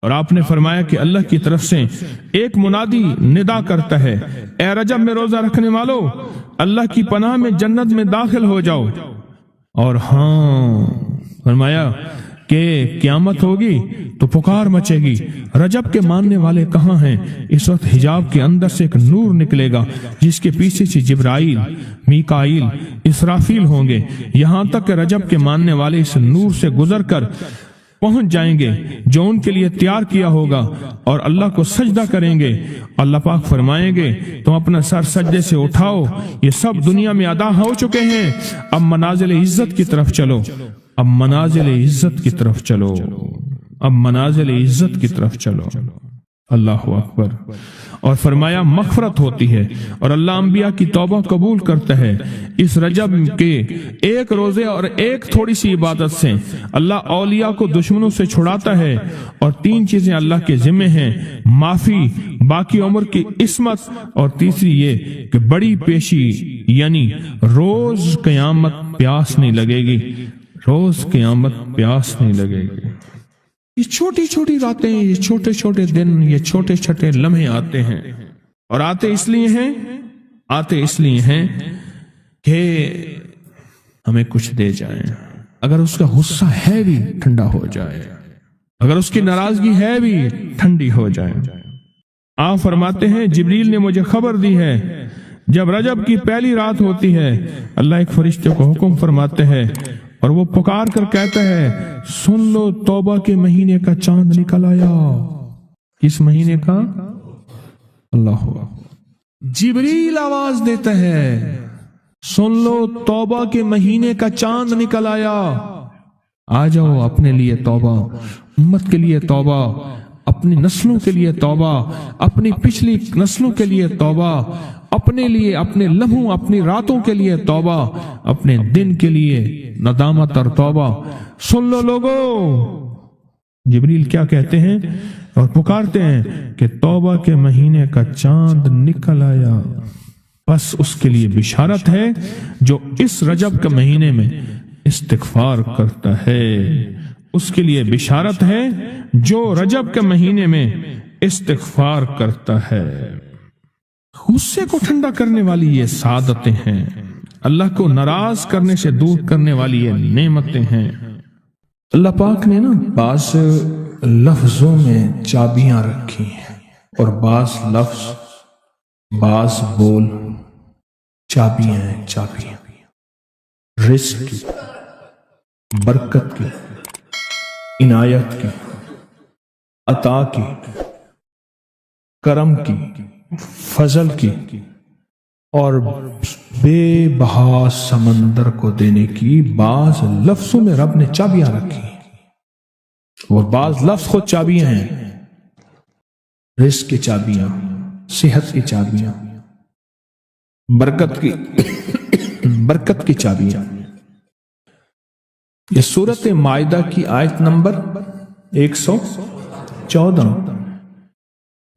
اور آپ نے فرمایا کہ اللہ کی طرف سے ایک منادی ندا کرتا ہے، اے رجب میں روزہ رکھنے والو، اللہ کی پناہ میں جنت میں داخل ہو جاؤ۔ اور ہاں فرمایا کہ قیامت ہوگی تو پکار مچے گی، رجب کے ماننے والے کہاں ہیں؟ اس وقت حجاب کے اندر سے ایک نور نکلے گا جس کے پیچھے سے جبرائیل، میکائیل، اسرافیل ہوں گے، یہاں تک کہ رجب کے ماننے والے اس نور سے گزر کر پہنچ جائیں گے جو ان کے لیے تیار کیا ہوگا اور اللہ کو سجدہ کریں گے۔ اللہ پاک فرمائیں گے تم اپنا سر سجدے سے اٹھاؤ، یہ سب دنیا میں ادا ہو چکے ہیں، اب منازل عزت کی طرف چلو، اب منازل عزت کی طرف چلو، اب منازل عزت کی طرف چلو۔ اللہ اکبر۔ اور فرمایا مغفرت ہوتی ہے اور اللہ انبیاء کی توبہ قبول کرتا ہے۔ اس رجب کے ایک روزے اور ایک تھوڑی سی عبادت سے اللہ اولیاء کو دشمنوں سے چھڑاتا ہے، اور 3 چیزیں اللہ کے ذمہ ہیں، معافی، باقی عمر کی عصمت، اور تیسری یہ کہ بڑی پیشی، یعنی روز قیامت پیاس نہیں لگے گی، روز قیامت پیاس نہیں لگے گی۔ یہ چھوٹی چھوٹی راتیں، یہ چھوٹے چھوٹے دن، یہ چھوٹے چھوٹے لمحے آتے ہیں، اور آتے اس لیے ہیں کہ ہمیں کچھ دے جائیں۔ اگر اس کا غصہ ہے بھی ٹھنڈا ہو جائے، اگر اس کی ناراضگی ہے بھی ٹھنڈی ہو جائے۔ آپ فرماتے ہیں جبریل نے مجھے خبر دی ہے جب رجب کی پہلی رات ہوتی ہے، اللہ ایک فرشتے کو حکم فرماتے ہیں اور وہ پکار کر کہتا ہے سن لو توبہ کے مہینے کا چاند نکل آیا۔ کس مہینے کا؟ اللہ جبریل آواز دیتا ہے سن لو توبہ کے مہینے کا چاند نکل آیا، آ جاؤ اپنے لیے توبہ، امت کے لیے توبہ، اپنی نسلوں کے لیے توبہ، اپنی پچھلی نسلوں کے لیے توبہ، اپنے لیے، اپنے لمحوں، اپنی راتوں کے لیے توبہ، اپنے دن کے لیے ندامت اور توبہ۔ سن لو لوگو۔ جبریل کیا کہتے ہیں اور پکارتے ہیں کہ توبہ کے مہینے کا چاند نکل آیا، بس اس کے لیے بشارت ہے جو اس رجب کے مہینے میں استغفار کرتا ہے، اس کے لیے بشارت ہے جو رجب کے مہینے میں استغفار کرتا ہے۔ غصے کو ٹھنڈا کرنے والی یہ سعادتیں ہیں، اللہ کو ناراض کرنے سے دور کرنے والی یہ نعمتیں ہیں۔ اللہ پاک نے بعض لفظوں میں چابیاں رکھی ہیں، اور بعض لفظ، بعض بول چابیاں ہیں، چابیاں رزق کی، برکت کی، عنایت کی، عطا کی، کرم کی، فضل کی، اور بے بہا سمندر کو دینے کی بعض لفظوں میں رب نے چابیاں رکھی ہیں، اور بعض لفظ خود چابیاں ہیں۔ رزق کی چابیاں، صحت کی چابیاں، برکت کی چابیاں۔ یہ سورۃ مائدہ کی آیت نمبر 114،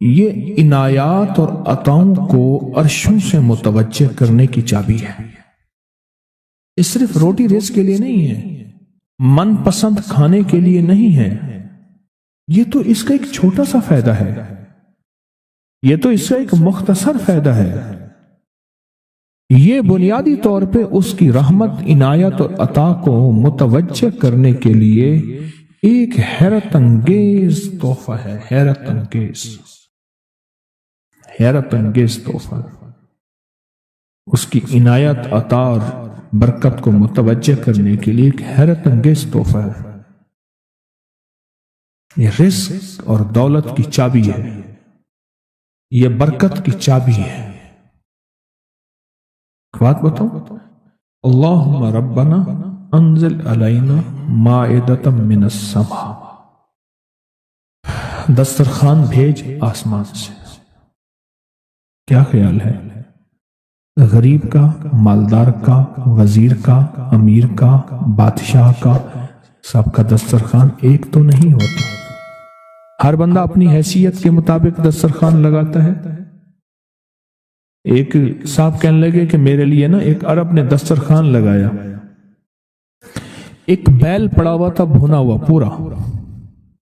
یہ عنایات اور عطاؤں کو عرشوں سے متوجہ کرنے کی چابی ہے۔ یہ صرف روٹی رزق کے لیے نہیں ہے، من پسند کھانے کے لیے نہیں ہے، یہ تو اس کا ایک چھوٹا سا فائدہ ہے، یہ تو اس کا ایک مختصر فائدہ ہے۔ یہ بنیادی طور پہ اس کی رحمت، عنایت اور عطا کو متوجہ کرنے کے لیے ایک حیرت انگیز تحفہ ہے، حیرت انگیز تحفہ۔ اس کی عنایت، عطا اور برکت کو متوجہ کرنے کے لیے ایک حیرت انگیز تحفہ ہے۔ یہ رزق اور دولت کی چابی ہے، یہ برکت کی چابی ہے۔ بات بتاؤ، اللہم ربنا انزل علینا مائدۃ من السماء، دسترخوان بھیج آسمان سے۔ کیا خیال ہے؟ غریب کا، مالدار کا، وزیر کا، امیر کا، بادشاہ کا، سب کا دسترخوان ایک تو نہیں ہوتا، ہر بندہ اپنی حیثیت کے مطابق دسترخوان لگاتا ہے۔ ایک صاحب کہنے لگے کہ میرے لیے ایک عرب نے دسترخوان لگایا، ایک بیل پڑا ہوا تھا بھنا ہوا پورا،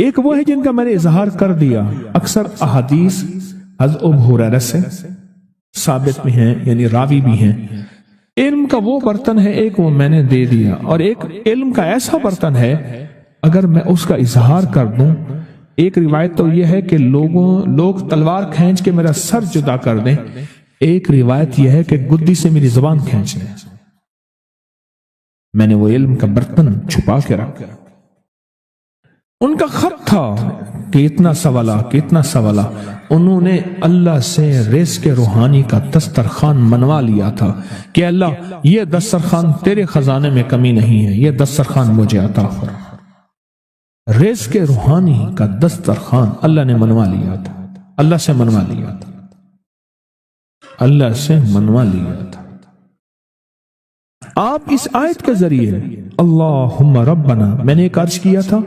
ایک وہ ہے جن کا میں نے اظہار کر دیا، اکثر احادیث حضرت ابو ہریرہ سے ثابت بھی ہیں، یعنی راوی بھی ہیں۔ علم کا وہ برتن ہے ایک، وہ میں نے دے دیا، اور ایک علم کا ایسا برتن ہے اگر میں اس کا اظہار کر دوں، ایک روایت تو یہ ہے کہ لوگ تلوار کھینچ کے میرا سر جدا کر دیں، ایک روایت یہ ہے کہ گدی سے میری زبان کھینچ لیں۔ میں نے وہ علم کا برتن چھپا کے رکھا۔ ان کا خط تھا کہ اتنا سوالا، انہوں نے اللہ سے رزق روحانی کا دسترخوان منوا لیا تھا کہ اللہ یہ دسترخوان تیرے خزانے میں کمی نہیں ہے، یہ دسترخوان مجھے عطا فرما۔ رزق روحانی کا دسترخوان اللہ نے منوا لیا تھا، اللہ سے منوا لیا تھا، اللہ سے منوا لیا تھا۔ آپ اس آیت کے ذریعے اللہم ربنا، میں نے ایک عرض کیا تھا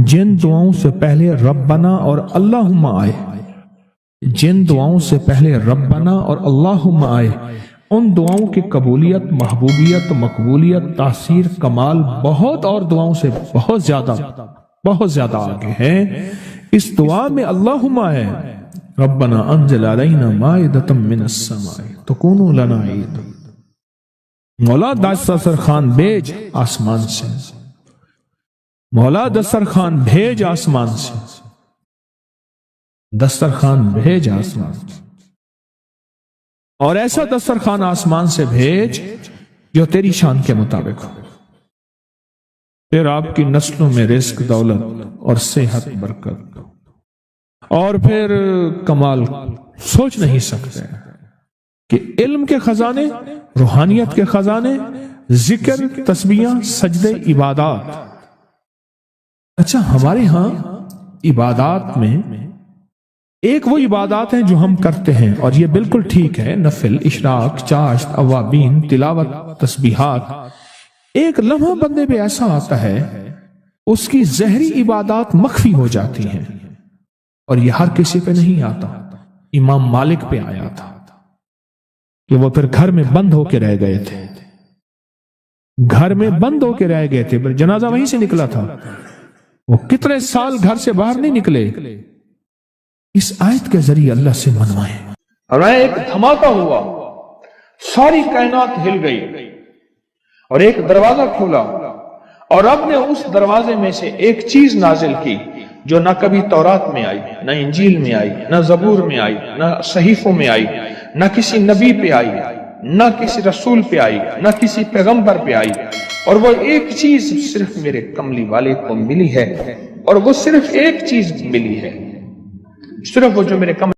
جن دعاؤں سے پہلے ربنا اور اللہم آئے، جن دعاؤں سے پہلے ربنا اور اللہم آئے، ان دعاؤں کی قبولیت، محبوبیت، مقبولیت، تاثیر، کمال بہت اور دعاؤں سے بہت زیادہ آگے ہے۔ اس دعا میں اللہم آئے ربنا انزل علینا مائدۃ من السماء تکون لنا عید، مولا دسترخوان بھیج آسمان سے، مولا دسترخوان بھیج آسمان سے، دسترخوان بھیج آسمان سے، اور ایسا دسترخوان آسمان سے بھیج جو تیری شان کے مطابق ہو، پھر آپ کی نسلوں میں رزق، دولت اور صحت، برکت، اور پھر کمال سوچ نہیں سکتے کہ علم کے خزانے، روحانیت کے خزانے، ذکر، تسبیحاں، سجدے، عبادات۔ اچھا، ہمارے ہاں عبادات میں ایک وہ عبادات ہیں جو ہم کرتے ہیں اور یہ بالکل ٹھیک ہے، نفل، اشراق، چاشت، اوابین، تلاوت، تسبیحات۔ ایک لمحہ بندے پہ ایسا آتا ہے اس کی ظاہری عبادات مخفی ہو جاتی ہیں، اور یہ ہر کسی پہ نہیں آتا۔ امام مالک پہ آیا تھا کہ وہ پھر گھر میں بند ہو کے رہ گئے تھے، گھر میں بند ہو کے رہ گئے تھے، پھر جنازہ وہیں سے نکلا تھا، وہ کتنے سال گھر سے باہر نہیں نکلے۔ اس آیت کے ذریعے اللہ سے منوائیں، اور ایک دھماکہ ہوا، ساری کائنات ہل گئی، اور ایک دروازہ کھولا، اور رب نے اس دروازے میں سے ایک چیز نازل کی جو نہ کبھی تورات میں آئی، نہ انجیل میں آئی، نہ زبور میں آئی، نہ صحیفوں میں آئی، نہ کسی نبی پہ آئی، نہ کسی رسول پہ آئی، نہ کسی پیغمبر پہ آئی، اور وہ ایک چیز صرف میرے کملی والے کو ملی ہے، اور وہ صرف ایک چیز ملی ہے، صرف وہ جو میرے کملی